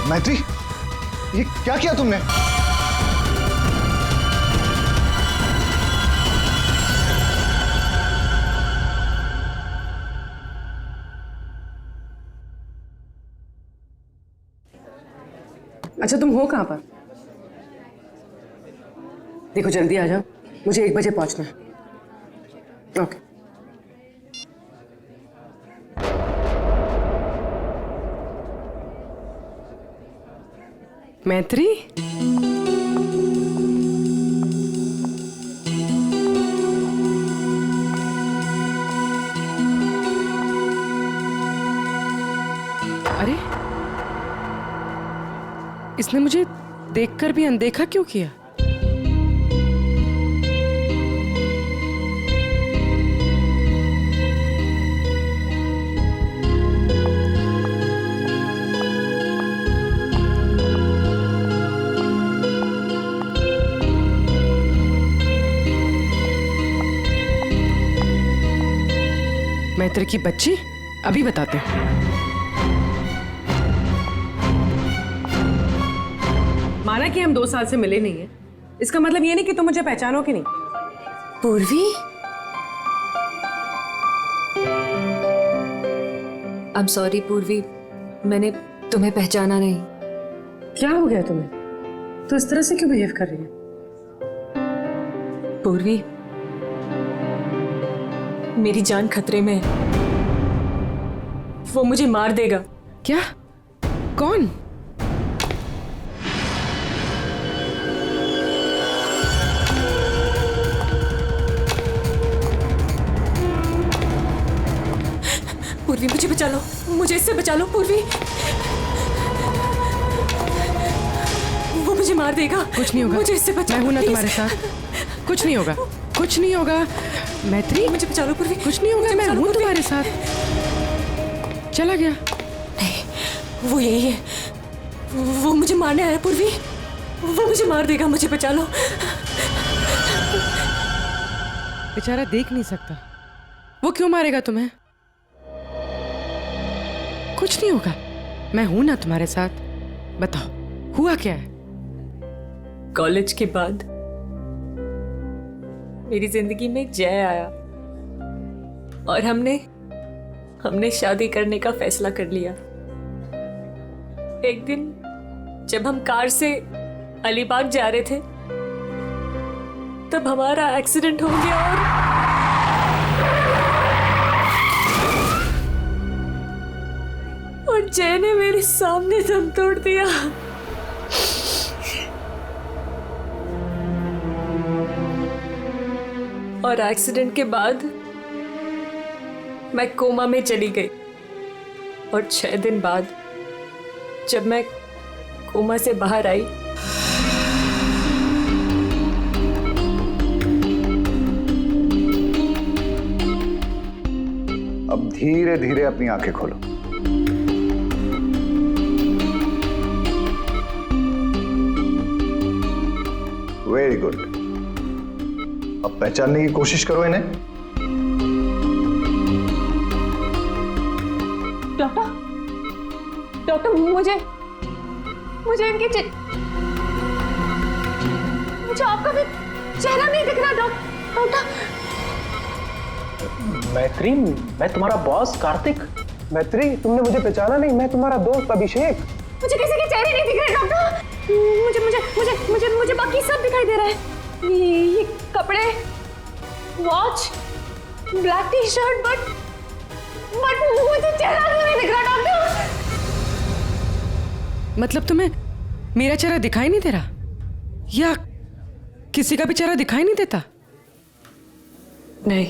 मैत्री, ये क्या किया तुमने? अच्छा, तुम हो कहाँ पर? देखो जल्दी आ जाओ, मुझे 1 बजे पहुंचना है। ओके। मैत्री, अरे इसने मुझे देखकर भी अनदेखा क्यों किया? मैत्री की बच्ची, अभी बताते हैं। माना कि हम 2 साल से मिले नहीं हैं, इसका मतलब ये नहीं कि तुम मुझे पहचानोगे नहीं। पूर्वी, आई एम सॉरी पूर्वी, मैंने तुम्हें पहचाना नहीं। क्या हो गया तुम्हें? तो इस तरह से क्यों बिहेव कर रही है? पूर्वी, मेरी जान खतरे में है। वो मुझे मार देगा। क्या? कौन? पूर्वी, मुझे बचा लो, मुझे इससे बचा लो पूर्वी। वो मुझे मार देगा। कुछ नहीं होगा, मुझे इससे बचा लो, मैं हूं ना please। तुम्हारे साथ। कुछ नहीं होगा, कुछ नहीं होगा। मैत्री, मुझे बचा लो पूर्वी। कुछ नहीं होगा, मैं हूं तुम्हारे साथ। चला गया? नहीं, वो यही है। वो मुझे मारने आया पूर्वी। वो मुझे मार देगा, मुझे बचा लो। बेचारा देख नहीं सकता, वो क्यों मारेगा तुम्हें? कुछ नहीं होगा, मैं हूं ना तुम्हारे साथ। बताओ, हुआ क्या है? कॉलेज के बाद मेरी जिंदगी में जय आया और हमने शादी करने का फैसला कर लिया। एक दिन जब हम कार से अलीबाग जा रहे थे, तब हमारा एक्सीडेंट हो गया और जय ने मेरे सामने दम तोड़ दिया। और एक्सीडेंट के बाद मैं कोमा में चली गई और 6 दिन बाद जब मैं कोमा से बाहर आई, अब धीरे धीरे अपनी आंखें खोलो। Very good. अब पहचानने की कोशिश करो इन्हें। डॉक्टर मुझे इनके मुझे आपका भी चेहरा नहीं दिख रहा डॉक्टर। मैत्री, मैं तुम्हारा बॉस कार्तिक। मैत्री, तुमने मुझे पहचाना नहीं? मैं तुम्हारा दोस्त अभिषेक। मुझे किसी के चेहरे नहीं दिख रहे डॉक्टर। मुझे मुझे मुझे मुझे मुझे बाकी सब दिखाई दे रहा है। ये कपड़े, watch, black T shirt, but मुझे चेहरा नहीं दिख रहा डॉक्टर। मतलब तुम्हें मेरा चेहरा दिखाई नहीं दे रहा, या किसी का भी चेहरा दिखाई नहीं देता? नहीं,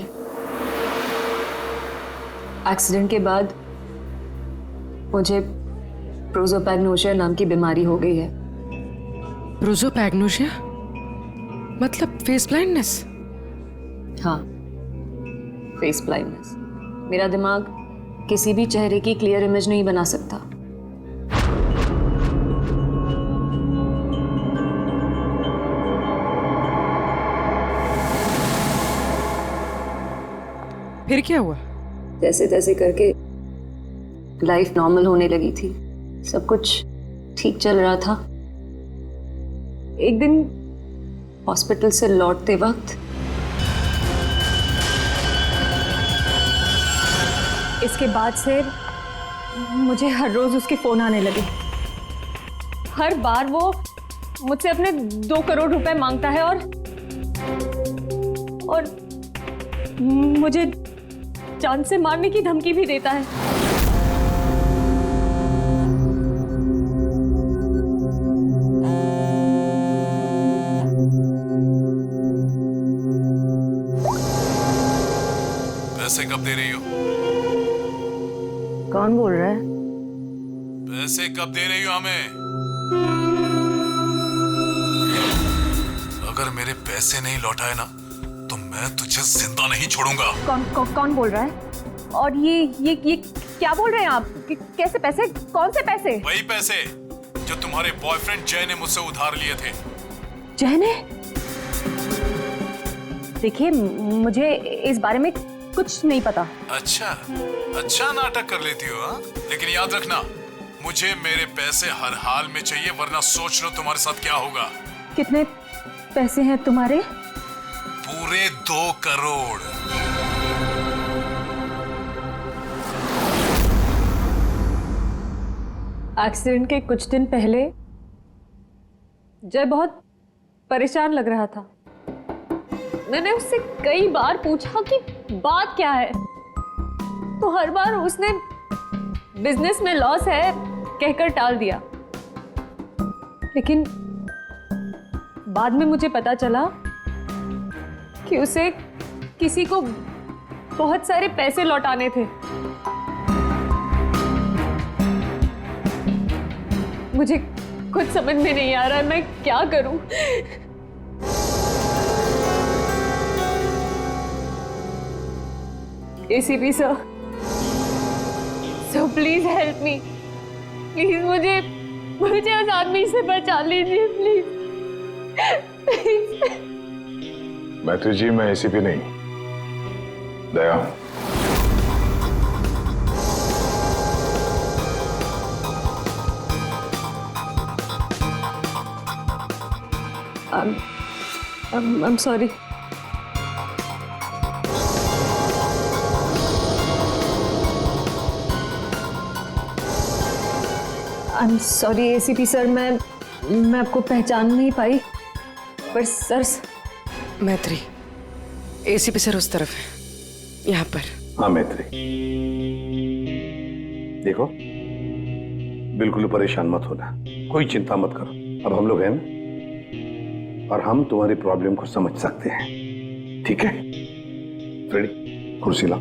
एक्सीडेंट के बाद मुझे प्रोसोपैग्नोसिया नाम की बीमारी हो गई है। प्रोसोपैग्नोसिया? मतलब फेस ब्लाइंडनेस? हाँ, फेस ब्लाइंडनेस। मेरा दिमाग किसी भी चेहरे की क्लियर इमेज नहीं बना सकता। फिर क्या हुआ? जैसे तैसे करके लाइफ नॉर्मल होने लगी थी, सब कुछ ठीक चल रहा था। एक दिन हॉस्पिटल से लौटते वक्त इसके बाद से मुझे हर रोज उसके फोन आने लगे। हर बार वो मुझसे अपने 2 करोड़ रुपए मांगता है और मुझे जान से मारने की धमकी भी देता है। पैसे कब दे रही हो? कौन बोल रहा है? पैसे कब दे रही हो हमें? अगर मेरे पैसे नहीं लौटाए ना तो मैं तुझे जिंदा नहीं छोड़ूंगा। कौन बोल रहा है? और ये क्या बोल रहे हैं आप? कैसे पैसे? कौन से पैसे? वही पैसे जो तुम्हारे बॉयफ्रेंड जय ने मुझसे उधार लिए थे। जय ने? देखिए, मुझे इस बारे में कुछ नहीं पता। अच्छा नाटक कर लेती हो हाँ? लेकिन याद रखना, मुझे मेरे पैसे हर हाल में चाहिए, वरना सोच लो तुम्हारे साथ क्या होगा। कितने पैसे हैं तुम्हारे? पूरे 2 करोड़। एक्सीडेंट के कुछ दिन पहले जय बहुत परेशान लग रहा था। मैंने उससे कई बार पूछा कि बात क्या है, तो हर बार उसने बिजनेस में लॉस है कहकर टाल दिया। लेकिन बाद में मुझे पता चला कि उसे किसी को बहुत सारे पैसे लौटाने थे। मुझे कुछ समझ में नहीं आ रहा है, मैं क्या करूं? ACP sir, please help me. Please मुझे उस आदमी से बचा लीजिए, प्लीज। मैत्री जी, मैं एसीपी नहीं, दया हूं। I'm sorry. I'm sorry ACP sir, मैं आपको पहचान नहीं पाई, पर सर। मैत्री, एसीपी सर उस तरफ है, यहाँ पर। हाँ मैत्री, देखो बिल्कुल परेशान मत होना, कोई चिंता मत करो। अब हम लोग हैं ना, और हम तुम्हारी प्रॉब्लम को समझ सकते हैं, ठीक है? रेडी? कुर्सी लाओ।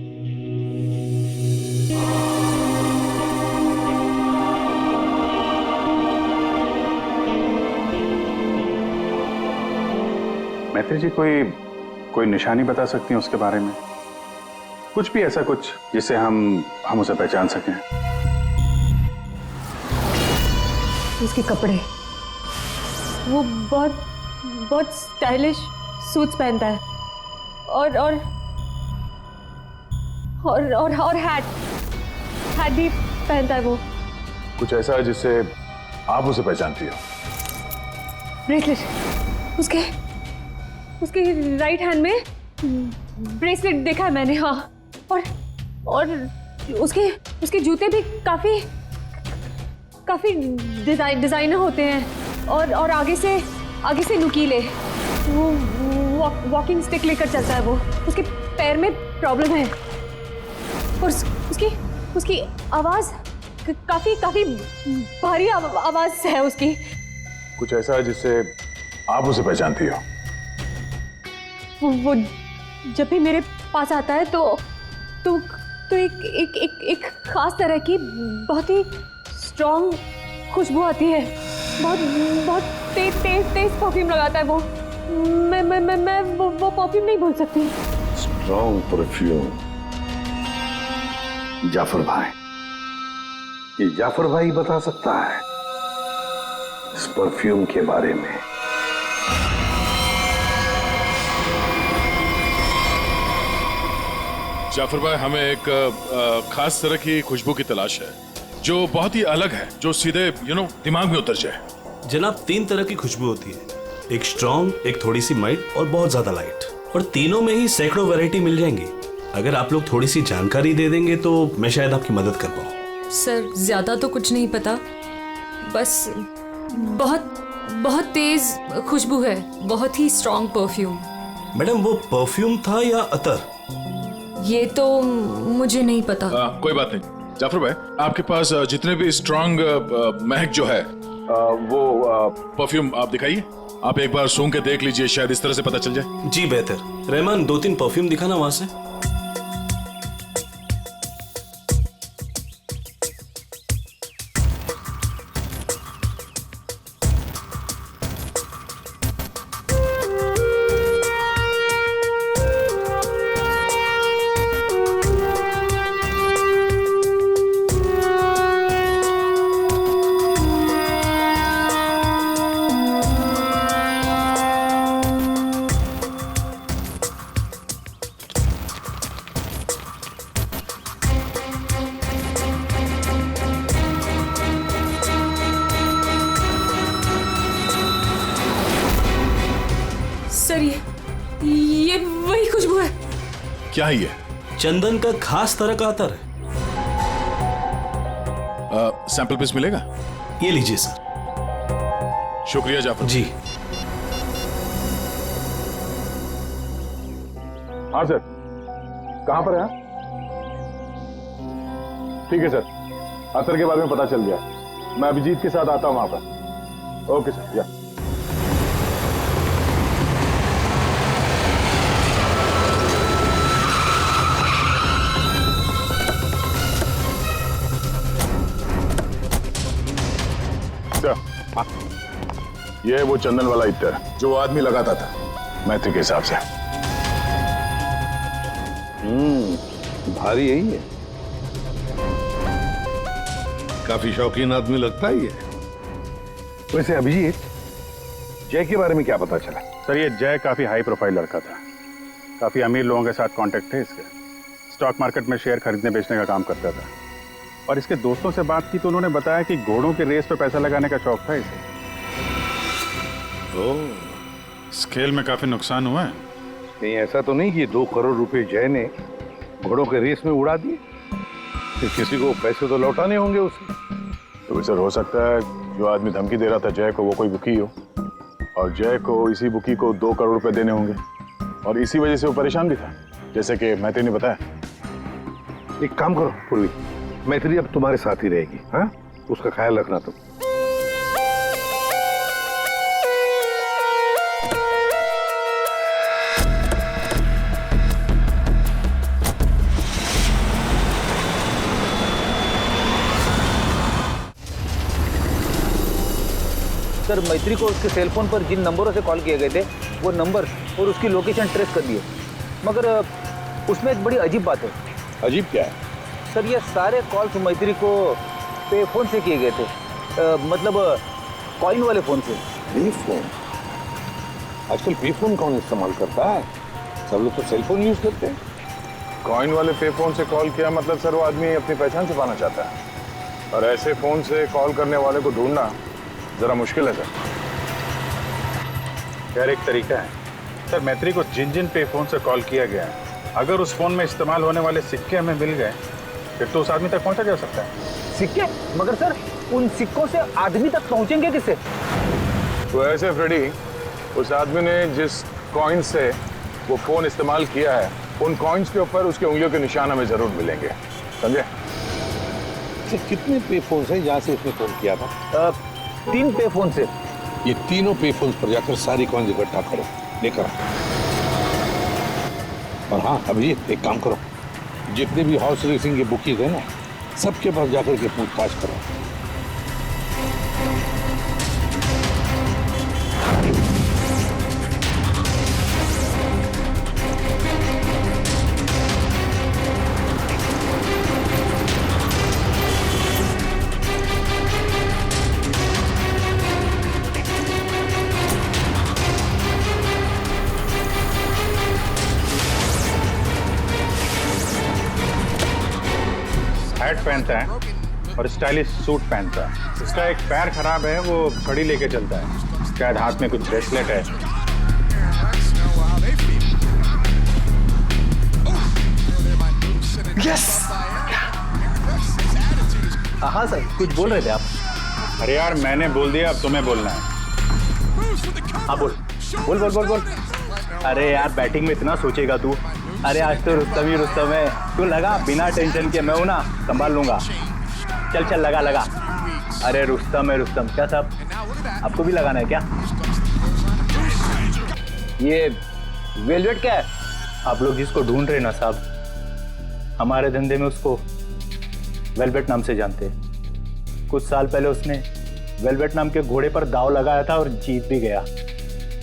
मैत्री जी, कोई निशानी बता सकती हैं उसके बारे में? कुछ भी ऐसा कुछ जिससे हम उसे पहचान सकें। उसके कपड़े, वो बहुत स्टाइलिश सूट्स पहनता है, और हैट भी पहनता है वो। कुछ ऐसा जिससे आप उसे पहचानती हो? ब्रेसलेट, उसके राइट हैंड में ब्रेसलेट देखा है मैंने। हाँ, और उसके जूते भी काफी डिजाइनर होते हैं, और आगे से नुकीले। वो वॉकिंग स्टिक लेकर चलता है वो। उसके पैर में प्रॉब्लम है, और उसकी आवाज काफी भारी आवाज है उसकी। कुछ ऐसा जिससे आप उसे पहचानती हो? वो जब भी मेरे पास आता है तो एक खास तरह की बहुत ही स्ट्रॉन्ग खुशबू आती है। बहुत तेज परफ्यूम लगाता है वो। मैं वो परफ्यूम नहीं बोल सकती। Strong perfume. जाफर भाई, ये जाफर भाई बता सकता है इस परफ्यूम के बारे में। जाफर भाई, हमें एक खास तरह की खुशबू की तलाश है जो बहुत ही अलग है, जो सीधे दिमाग में उतर जाए। जनाब, 3 तरह की खुशबू होती है, एक स्ट्रॉन्ग, एक थोड़ी सी माइल्ड और बहुत ज्यादा लाइट, और तीनों में ही सैकड़ों वैरायटी मिल जाएंगी। अगर आप लोग थोड़ी सी जानकारी दे देंगे तो मैं शायद आपकी मदद कर पाऊँ। सर ज्यादा तो कुछ नहीं पता, बस बहुत बहुत तेज खुशबू है, बहुत ही स्ट्रॉन्ग परफ्यूम। मैडम, वो परफ्यूम था या अतर? ये तो मुझे नहीं पता। कोई बात नहीं जाफर भाई, आपके पास जितने भी स्ट्रॉन्ग महक जो है वो परफ्यूम आप दिखाइए। आप एक बार सूंघ के देख लीजिए, शायद इस तरह से पता चल जाए। जी बेहतर। रहमान, 2-3 परफ्यूम दिखाना वहां से। सर ये वही खुशबू है। क्या है ये? चंदन का खास तरह का अतर है। सैंपल पीस मिलेगा? ये लीजिए सर। शुक्रिया जाफर जी। हाँ सर, कहां पर है? ठीक है सर, अतर के बारे में पता चल गया। मैं अभिजीत के साथ आता हूं वहां पर। Okay sir. या ये है वो चंदन वाला इत्र जो वो आदमी लगाता था मैत्री के हिसाब से। भारी यही है, काफी शौकीन आदमी लगता है ये। वैसे अभिजीत, जय के बारे में क्या पता चला? सर, ये जय काफी हाई प्रोफाइल लड़का था, काफी अमीर लोगों के साथ कांटेक्ट थे इसके। स्टॉक मार्केट में शेयर खरीदने बेचने का काम करता था, और इसके दोस्तों से बात की तो उन्होंने बताया कि घोड़ों के रेस पे पैसा लगाने का शौक था इसे। स्केल में काफी नुकसान हुआ है। नहीं, ऐसा तो नहीं कि 2 करोड़ रुपए जय ने घोड़ों के रेस में उड़ा दिए? फिर किसी को पैसे तो लौटाने होंगे उसे। तो सर, हो सकता है जो आदमी धमकी दे रहा था जय को, वो कोई बुकी हो, और जय को इसी बुकी को 2 करोड़ रुपए देने होंगे, और इसी वजह से वो परेशान भी था, जैसे कि मैत्री ने बताया। एक काम करो पूर्वी, मैत्री अब तुम्हारे साथ ही रहेगी। हाँ, उसका ख्याल रखना तुम। सर, मैत्री को उसके सेल फोन पर जिन नंबरों से कॉल किए गए थे वो नंबर और उसकी लोकेशन ट्रेस कर दिए, मगर उसमें एक बड़ी अजीब बात है। अजीब क्या है? सर, ये सारे कॉल्स मैत्री को पे फोन से किए गए थे, मतलब कॉइन वाले फोन से। पे फोन? आजकल पे फोन कौन इस्तेमाल करता है? सब लोग तो सेल फोन यूज करते हैं। कॉइन वाले पे फोन से कॉल किया मतलब सर वो आदमी अपनी पहचान छुपाना चाहता है, और ऐसे फोन से कॉल करने वाले को ढूंढना जरा मुश्किल है सर। खैर, एक तरीका है सर, मैत्री को जिन जिन पे फोन से कॉल किया गया है, अगर उस फोन में इस्तेमाल होने वाले सिक्के हमें मिल गए फिर तो उस आदमी तक पहुंचा जा सकता है। सिक्के? मगर सर, उन सिक्कों से आदमी तक पहुंचेंगे किससे? तो ऐसे फ्रेडी, उस आदमी ने जिस कॉइन से वो फोन इस्तेमाल किया है, उन कॉइन्स के ऊपर उसके उंगलियों के निशान हमें जरूर मिलेंगे, समझे? कितने पे फोन है जहाँ से उसने फोन किया था? 3 पे फोन से। ये तीनों पे फोन पर जाकर सारी कॉइन इकट्ठा करो, लेकर आओ। और हाँ अभी एक काम करो, जितने भी हॉर्स रेसिंग के बुकीज है ना, सबके पास जाकर के पूछताछ करो। पहनता है और स्टाइलिश सूट पहनता है। इसका एक पैर खराब है, वो घड़ी लेके चलता है, शायद हाथ में कुछ ब्रेसलेट है। हाँ सर, कुछ बोल रहे थे आप। अरे यार मैंने बोल दिया, अब तुम्हें बोलना है। हाँ बोल बोल बोल बोल बोल। अरे यार बैटिंग में इतना सोचेगा तू। अरे आज तो रुस्तम ही रुस्तम है, तू लगा बिना टेंशन के, मैं हूं ना, संभाल लूंगा। चल चल लगा लगा। अरे रुस्तम है रुस्तम। क्या साहब, आपको भी लगाना है क्या? ये वेलवेट क्या है? आप लोग जिसको ढूंढ रहे ना साहब, हमारे धंधे में उसको वेलवेट नाम से जानते हैं। कुछ साल पहले उसने वेलवेट नाम के घोड़े पर दाव लगाया था और जीत भी गया।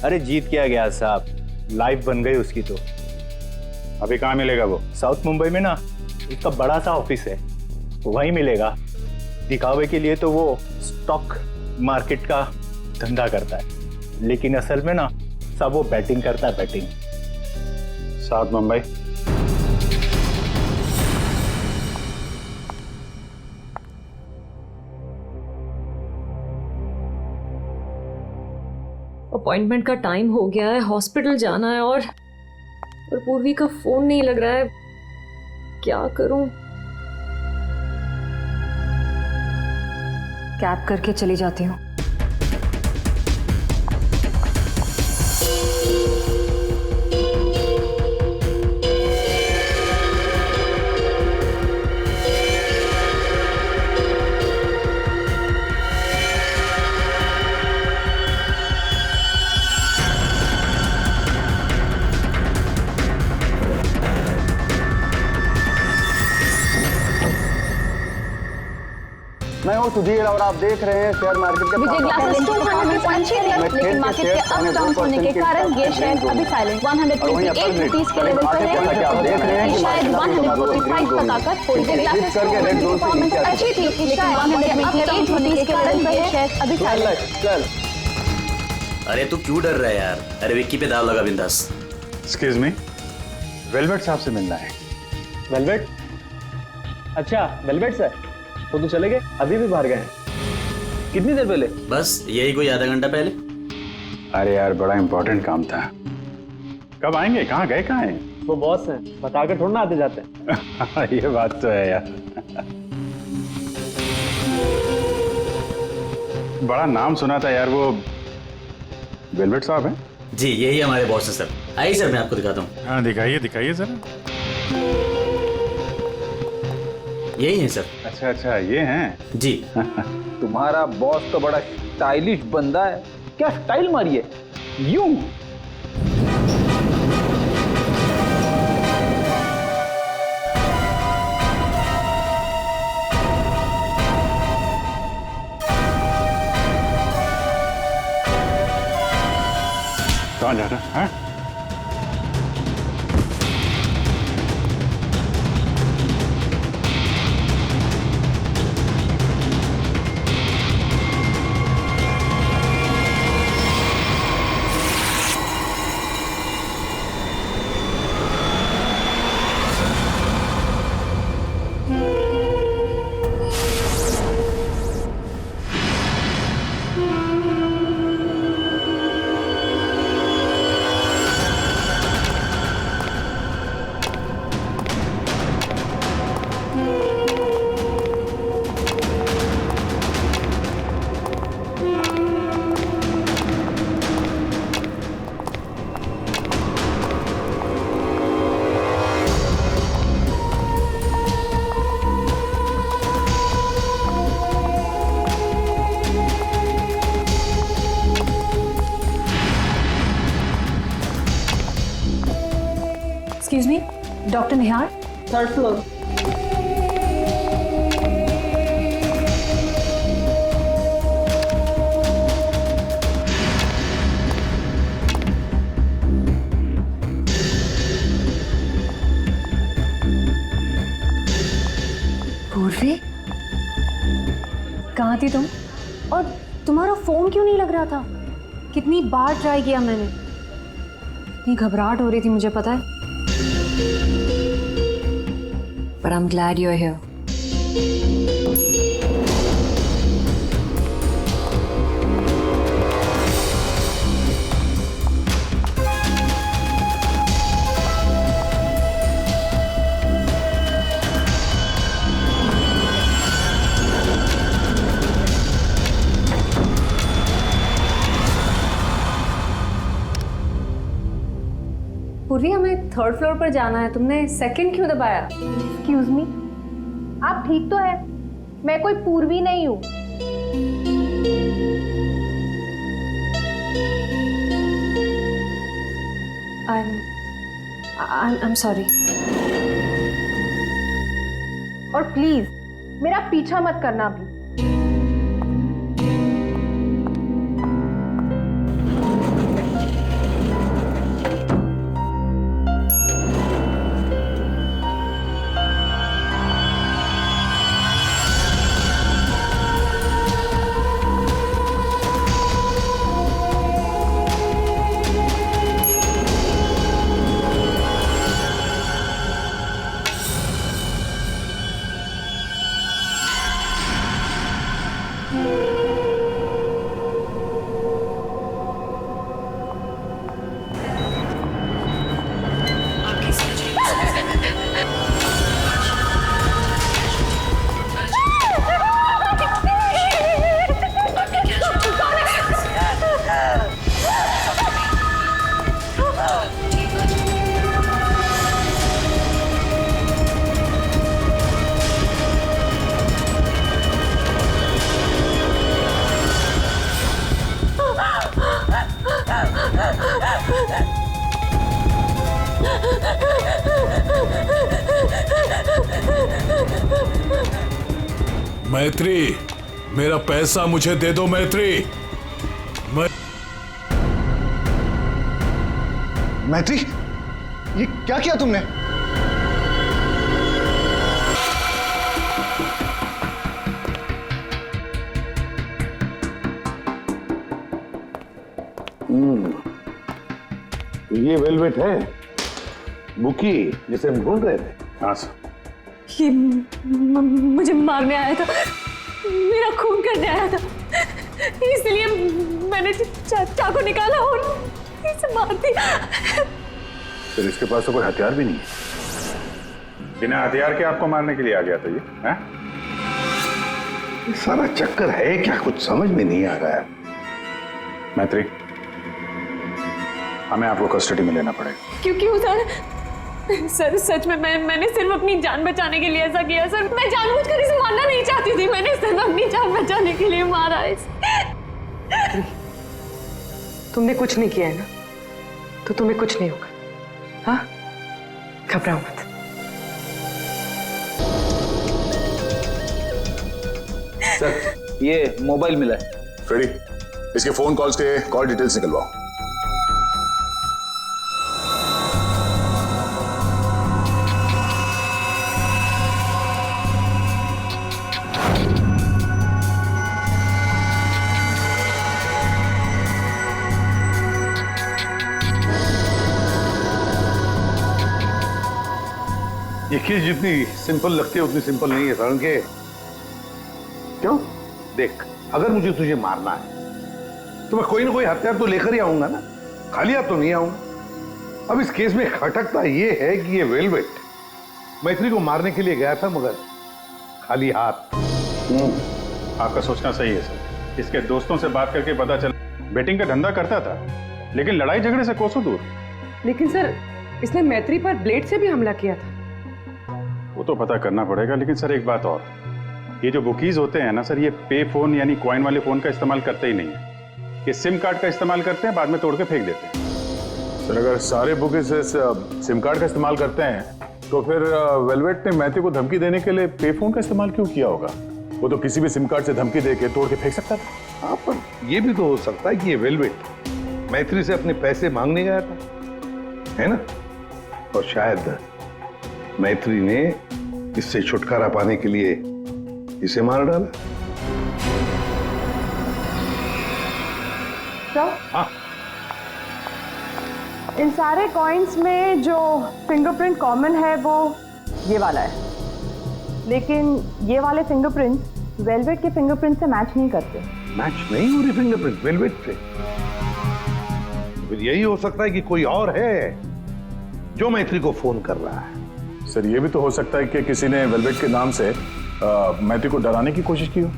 अरे जीत क्या गया साहब, लाइफ बन गई उसकी। तो अभी कहाँ मिलेगा वो? साउथ मुंबई में ना उसका बड़ा सा ऑफिस है, वहीं मिलेगा। दिखावे के लिए तो वो स्टॉक मार्केट का धंधा करता है, लेकिन असल में ना सब वो बैटिंग करता है, बैटिंग। साउथ मुंबई। अपॉइंटमेंट का टाइम हो गया है, हॉस्पिटल जाना है और पूर्वी का फोन नहीं लग रहा है। क्या करूं? कैब करके चली जाती हूँ। मैं हूँ सुधीर और आप देख रहे हैं शेयर मार्केट के विजय ग्लासेस 200 लेकिन मार्केट के अप डाउन होने के कारण ये शेयर अभी साइलेंट 128 रुपीस के लेवल पर है। शायद 145 तक आकर विजय ग्लासेस की परफॉर्मेंस अच्छी थी, लेकिन 128 रुपीस के लेवल पर ये शेयर अभी साइलेंट। अरे तू क्यों डर रहा है यार? अरे विक्की पे दाव लगा बिंदास। एक्सक्यूज मी, वेलवेट साहब से मिलना है। वेलवेट? अच्छा वेलवेट सर, वो तो चले गए, अभी भी बाहर गए हैं। कितनी देर पहले? बस यही कोई आधा घंटा पहले। अरे यार बड़ा इंपॉर्टेंट काम था। कब आएंगे? कहाँ गए? कहाँ हैं? वो बॉस हैं, बताकर थोड़ा ना आते जाते हैं। ये बात तो है यार। बड़ा नाम सुना था यार, वो वेलवेट साहब हैं? जी यही हमारे बॉस है सर। आइए सर मैं आपको दिखाता हूँ। हाँ दिखाइए दिखाइए जरा। यही है सर। अच्छा अच्छा ये हैं जी। तुम्हारा बॉस तो बड़ा स्टाइलिश बंदा है। क्या स्टाइल मारी है यूं? कहाँ जा रहा है? एक्सक्यूज मी, डॉक्टर निहार, थर्ड फ्लोर। पूर्वी, कहाँ थी तुम? और तुम्हारा फोन क्यों नहीं लग रहा था? कितनी बार ट्राई किया मैंने, इतनी घबराहट हो रही थी मुझे पता है। But I'm glad you're here. पूर्वी हमें थर्ड फ्लोर पर जाना है, तुमने सेकंड क्यों दबाया? एक्सक्यूज मी, आप ठीक तो है? मैं कोई पूर्वी नहीं हूँ। I'm sorry. और प्लीज मेरा पीछा मत करना भी। मैत्री, मेरा पैसा मुझे दे दो मैत्री। मैत्री, ये क्या किया तुमने? ये वेलवेट है बुकी जिसे हम ढूंढ रहे थे। हाँ सर। ये मुझे मारने आया था, मेरा खून करने आया था, इसलिए मैंने चाकू निकाला और इसे मार दिया। फिर इसके पास तो कोई हथियार भी नहीं है, बिना हथियार के आपको मारने के लिए आ गया था ये, हैं? ये सारा चक्कर है क्या, कुछ समझ में नहीं आ रहा है। मैत्री, हमें आपको कस्टडी में लेना पड़ेगा। क्यों सर? सच में मैंने सिर्फ अपनी जान बचाने के लिए ऐसा किया सर। मैं जानबूझकर इसे मारना नहीं चाहती थी, मैंने सिर्फ अपनी जान बचाने के लिए मारा इसे। तुमने कुछ नहीं किया है ना, तो तुम्हें कुछ नहीं होगा। हाँ, घबराओ मत। सर, ये मोबाइल मिला है। फ्रेडी, इसके फोन कॉल्स के कॉल डिटेल्स निकलवाओ। ये चीज जितनी सिंपल लगती है उतनी सिंपल नहीं है सरण के। क्यों? देख, अगर मुझे तुझे मारना है तो मैं कोई ना कोई हथियार तो लेकर ही आऊंगा ना, खाली हाथ तो नहीं आऊंगा। अब इस केस में खटकता ये है कि ये वेलवेट मैत्री को मारने के लिए गया था मगर खाली हाथ। आपका सोचना सही है सर। इसके दोस्तों से बात करके पता चला बेटिंग का धंधा करता था, लेकिन लड़ाई झगड़े से कोसों दूर। लेकिन सर, इसने मैत्री पर ब्लेड से भी हमला किया था। वो तो पता करना पड़ेगा, लेकिन सर एक बात और, ये जो बुकीज होते हैं ना सर, ये पे फोन यानी कॉइन वाले फोन का इस्तेमाल करते ही नहीं है। ये सिम कार्ड का इस्तेमाल करते हैं, बाद में तोड़ के फेंक देते हैं। सर, अगर सारे बुकीज सिम कार्ड का इस्तेमाल करते हैं तो फिर वेलवेट ने मैथ्यू को धमकी देने के लिए पे फोन का इस्तेमाल क्यों किया होगा? वो तो किसी भी सिम कार्ड से धमकी देके तोड़ के फेंक सकता था। हाँ, पर यह भी तो हो सकता है कि ये वेलवेट मैत्री से अपने पैसे मांगने गया था, है ना? और शायद मैत्री ने इससे छुटकारा पाने के लिए इसे मार डाला। तो हाँ, इन सारे कॉइन्स में जो फिंगरप्रिंट कॉमन है वो ये वाला है, लेकिन ये वाले फिंगरप्रिंट वेलवेट के फिंगरप्रिंट से मैच नहीं करते। मैच नहीं हो रही फिंगरप्रिंट वेलवेट से? फिर यही हो सकता है कि कोई और है जो मैत्री को फोन कर रहा है। सर, ये भी तो हो सकता है कि किसी ने वेलवेट के नाम से मैथ्यू को डराने की कोशिश की हो।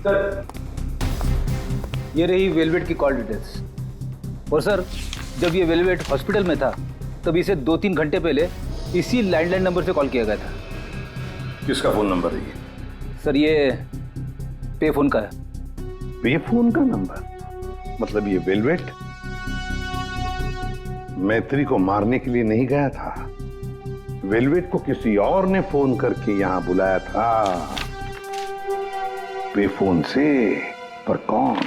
सर, ये रही वेलवेट की कॉल डिटेल्स। और सर, जब ये वेलवेट हॉस्पिटल में था तभी इसे 2-3 घंटे पहले इसी लैंडलाइन नंबर से कॉल किया गया था। किसका फोन नंबर है ये? सर ये पे फोन का है। पे फोन का नंबर? मतलब ये वेलवेट मैत्री को मारने के लिए नहीं गया था, वेलवेट को किसी और ने फोन करके यहां बुलाया था पे फोन से। पर कौन?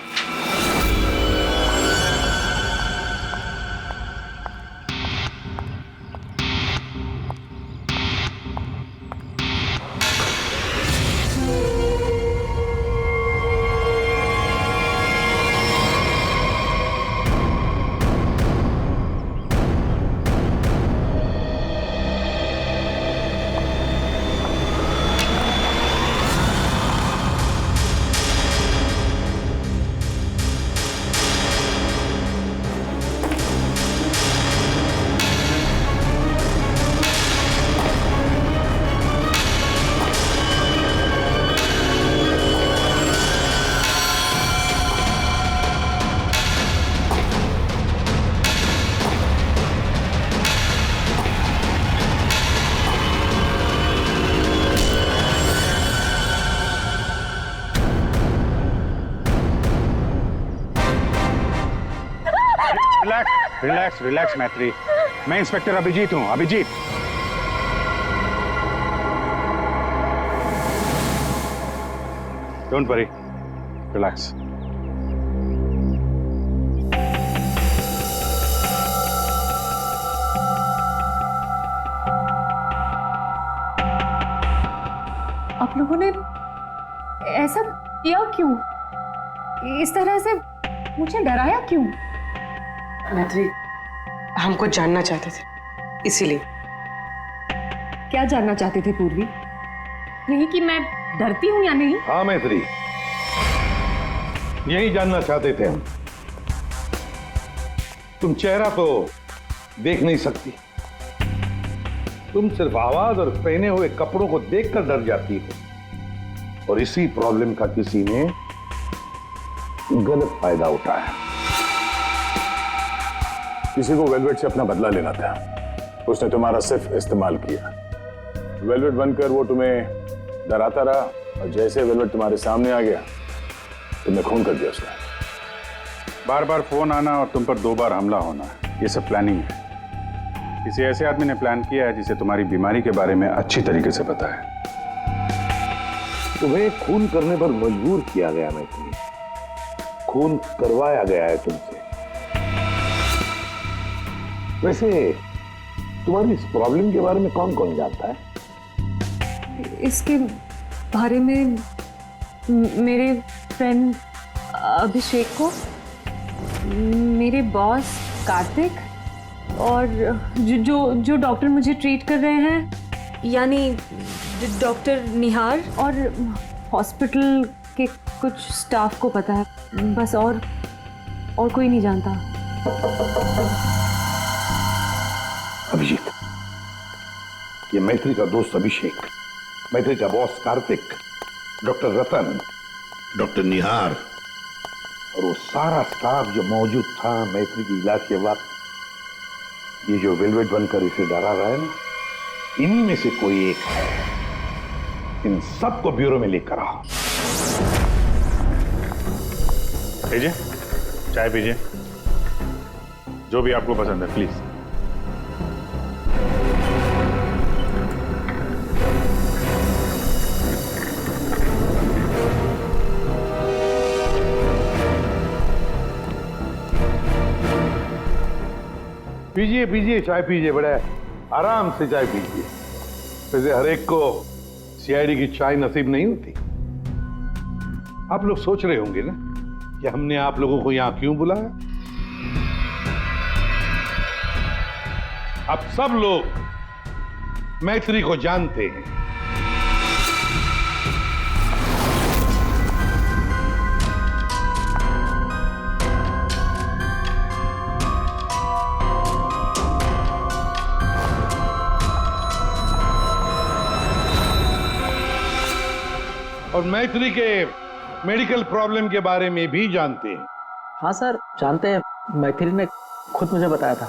रिलैक्स रिलैक्स मैत्री, मैं इंस्पेक्टर अभिजीत हूं। Abhijit, don't worry, relax. आप लोगों ने ऐसा किया क्यों? इस तरह से मुझे डराया क्यों? मैत्री, हमको जानना चाहते थे, इसीलिए। क्या जानना चाहते थे पूर्वी? यही कि मैं डरती हूं या नहीं? हाँ मैत्री, यही जानना चाहते थे हम। तुम चेहरा तो देख नहीं सकती, तुम सिर्फ आवाज और पहने हुए कपड़ों को देखकर डर जाती हो, और इसी प्रॉब्लम का किसी ने गलत फायदा उठाया। किसी को वेलवेट से अपना बदला लेना था, उसने तुम्हारा सिर्फ इस्तेमाल किया। वेलवेट बनकर वो तुम्हें डराता रहा, और जैसे वेलवेट तुम्हारे सामने आ गया तुमने खून कर दिया उसका। बार बार फोन आना और तुम पर 2 बार हमला होना, ये सब प्लानिंग है। किसी ऐसे आदमी ने प्लान किया है जिसे तुम्हारी बीमारी के बारे में अच्छी तरीके से पता है। तुम्हें खून करने पर मजबूर किया गया मैत्री, खून करवाया गया है तुमसे। वैसे तुम्हारी इस प्रॉब्लम के बारे में कौन कौन जानता है? इसके बारे में मेरे फ्रेंड अभिषेक को, मेरे बॉस कार्तिक, और जो डॉक्टर मुझे ट्रीट कर रहे हैं यानी डॉक्टर निहार, और हॉस्पिटल के कुछ स्टाफ को पता है, बस। और कोई नहीं जानता। अभिजीत, ये मैत्री का दोस्त अभिषेक, मैत्री का बॉस कार्तिक, डॉक्टर रतन, डॉक्टर निहार, और वो सारा स्टाफ जो मौजूद था मैत्री की इलाज के वक्त, ये जो वेलवेट बनकर इसे डरा रहा है ना, इन्हीं में से कोई एक है। इन सबको ब्यूरो में लेकर आओ। लीजिए, चाय पीजिए, जो भी आपको पसंद है, प्लीज। पीजिए पीजिए, चाय पीजिए, बड़े आराम से चाय पीजिए। वैसे हर एक को सीआईडी की चाय नसीब नहीं होती। आप लोग सोच रहे होंगे ना कि हमने आप लोगों को यहां क्यों बुलाया। अब सब लोग मैत्री को जानते हैं। और मैत्री के मेडिकल प्रॉब्लम के बारे में भी जानते हैं। हाँ सर, जानते हैं, मैथिली ने खुद मुझे बताया था।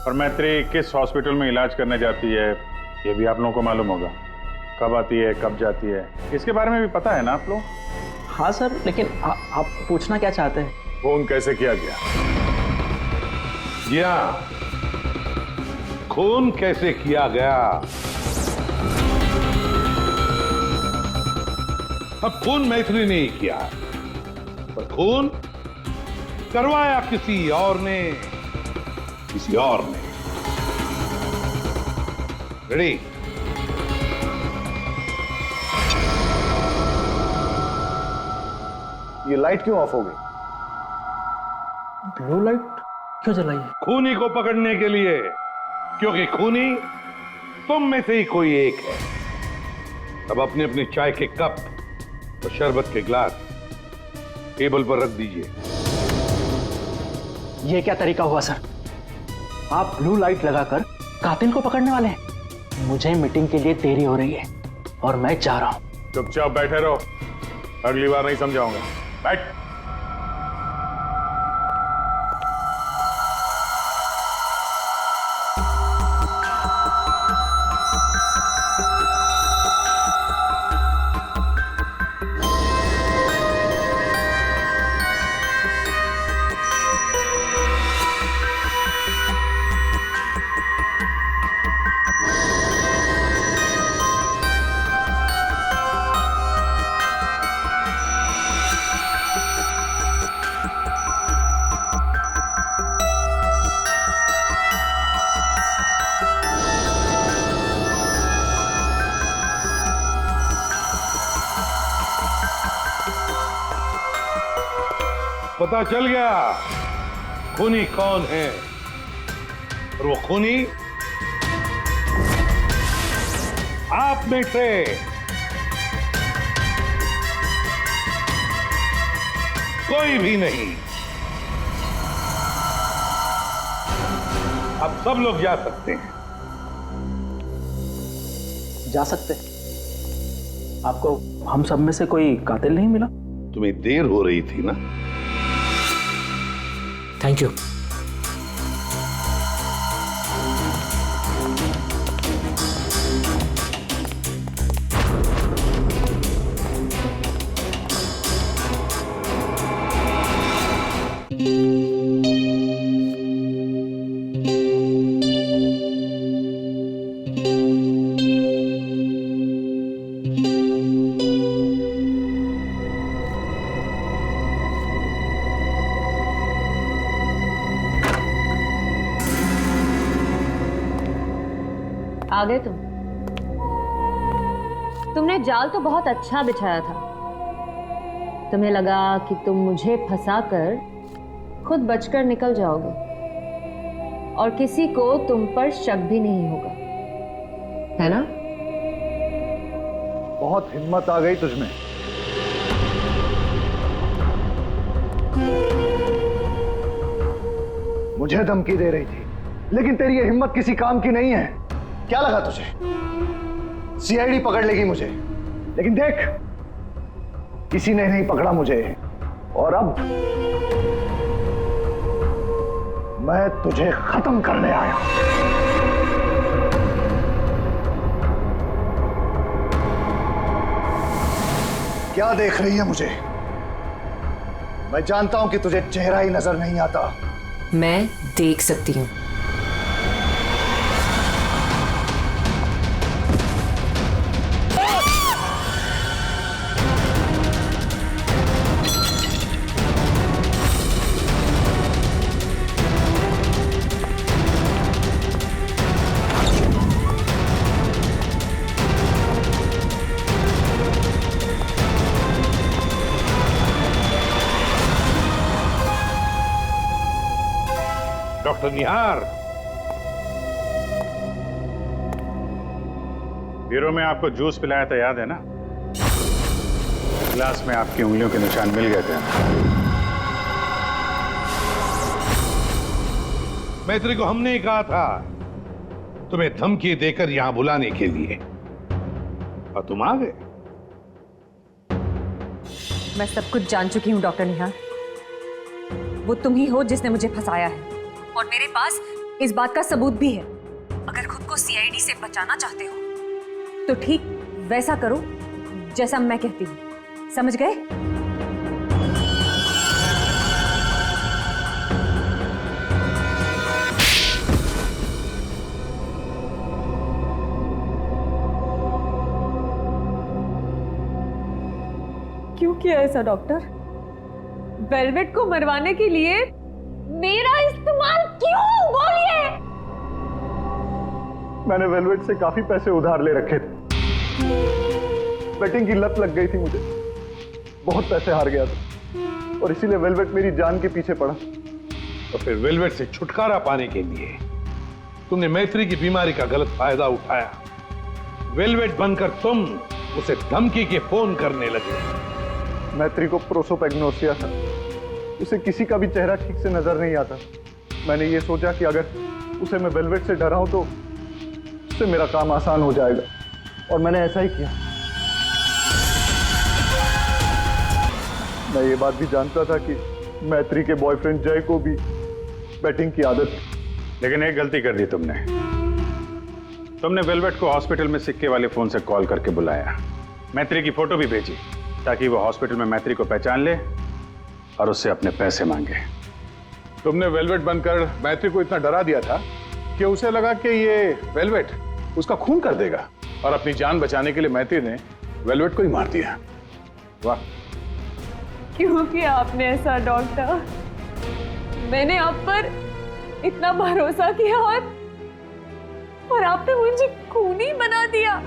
और मैत्री किस हॉस्पिटल में इलाज करने जाती है ये भी आप लोगों को मालूम होगा। कब आती है, कब जाती है, इसके बारे में भी पता है ना आप लोग? हाँ सर, लेकिन आप पूछना क्या चाहते हैं? फोन कैसे किया गया? जी हाँ, खून कैसे किया गया? अब खून मैत्री ने ही किया, पर खून करवाया किसी और ने, किसी और ने। रेडी? ये लाइट क्यों ऑफ हो गई? ब्लू लाइट क्यों जलाई है? खूनी को पकड़ने के लिए, क्योंकि खूनी तुम में से ही कोई एक है। अब अपने अपने चाय के कप और शरबत के ग्लास टेबल पर रख दीजिए। ये क्या तरीका हुआ सर? आप ब्लू लाइट लगाकर कातिल को पकड़ने वाले हैं? मुझे मीटिंग के लिए देरी हो रही है और मैं जा रहा हूं। चुपचाप बैठे रहो, अगली बार नहीं समझाऊंगा। बैठ। पता चल गया खूनी कौन है, और वो खूनी आप में से कोई भी नहीं। अब सब लोग जा सकते हैं। जा सकते? आपको हम सब में से कोई कातिल नहीं मिला? तुम्हें देर हो रही थी ना? Thank you. आ गए तुमने जाल तो बहुत अच्छा बिछाया था। तुम्हें लगा कि तुम मुझे फंसाकर खुद बचकर निकल जाओगे और किसी को तुम पर शक भी नहीं होगा, है ना? बहुत हिम्मत आ गई तुझमें। मुझे धमकी दे रही थी, लेकिन तेरी ये हिम्मत किसी काम की नहीं है। क्या लगा तुझे सीआईडी पकड़ लेगी मुझे? लेकिन देख, किसी ने नहीं पकड़ा मुझे, और अब मैं तुझे खत्म करने आया हूं। क्या देख रही है मुझे? मैं जानता हूं कि तुझे चेहरा ही नजर नहीं आता। मैं देख सकती हूँ। डॉक्टर निहार, ब्यूरो में आपको जूस पिलाया था, याद है ना? ग्लास में आपकी उंगलियों के निशान मिल गए थे। मैत्री को हमने ही कहा था तुम्हें धमकी देकर यहां बुलाने के लिए, और तुम आ गए। मैं सब कुछ जान चुकी हूँ डॉक्टर निहार। वो तुम ही हो जिसने मुझे फंसाया है, और मेरे पास इस बात का सबूत भी है। अगर खुद को सीआईडी से बचाना चाहते हो तो ठीक वैसा करो जैसा मैं कहती हूँ, समझ गए? क्यों किया ऐसा डॉक्टर? वेलवेट को मरवाने के लिए मेरा इस्तेमाल क्यों? बोलिए। मैंने वेलवेट से काफी पैसे उधार ले रखे थे। बेटिंग की लत लग गई थी मुझे, बहुत पैसे हार गया था और इसीलिए वेलवेट मेरी जान के पीछे पड़ा। तो फिर वेलवेट से छुटकारा पाने के लिए तुमने मैत्री की बीमारी का गलत फायदा उठाया। वेलवेट बनकर तुम उसे धमकी के फोन करने लगे। मैत्री को प्रोसोपेग्नोसिया था, उसे किसी का भी चेहरा ठीक से नजर नहीं आता। मैंने ये सोचा कि अगर उसे मैं वेलवेट से डराऊं तो उससे मेरा काम आसान हो जाएगा और मैंने ऐसा ही किया। मैं ये बात भी जानता था कि मैत्री के बॉयफ्रेंड जय को भी बैटिंग की आदत थी। लेकिन एक गलती कर दी तुमने वेलवेट को हॉस्पिटल में सिक्के वाले फोन से कॉल करके बुलाया, मैत्री की फोटो भी भेजी ताकि वो हॉस्पिटल में मैत्री को पहचान ले और उससे अपने पैसे मांगे। तुमने वेलवेट बनकर मैत्री को इतना डरा दिया था कि उसे लगा कि ये वेलवेट उसका खून कर देगा और अपनी जान बचाने के लिए मैत्री ने वेलवेट को ही मार दिया। वाह, क्यों किया आपने ऐसा डॉक्टर? मैंने आप पर इतना भरोसा किया और आपने मुझे खूनी बना दिया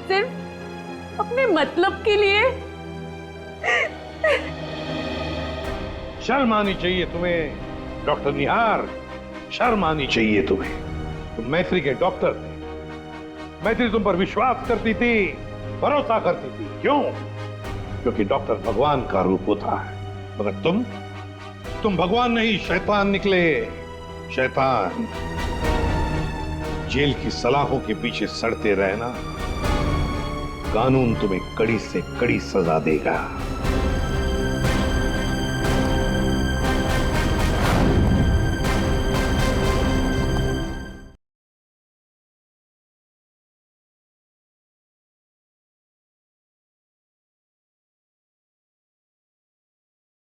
सिर्फ अपने मतलब के लिए। शर्म आनी चाहिए तुम्हें डॉक्टर निहार, शर्म आनी चाहिए तुम्हें। तुम मैत्री के डॉक्टर थे, मैत्री तुम पर विश्वास करती थी, भरोसा करती थी। क्यों? क्योंकि डॉक्टर भगवान का रूप होता है, मगर तुम भगवान नहीं शैतान निकले। शैतान। जेल की सलाखों के पीछे सड़ते रहना, कानून तुम्हें कड़ी से कड़ी सजा देगा।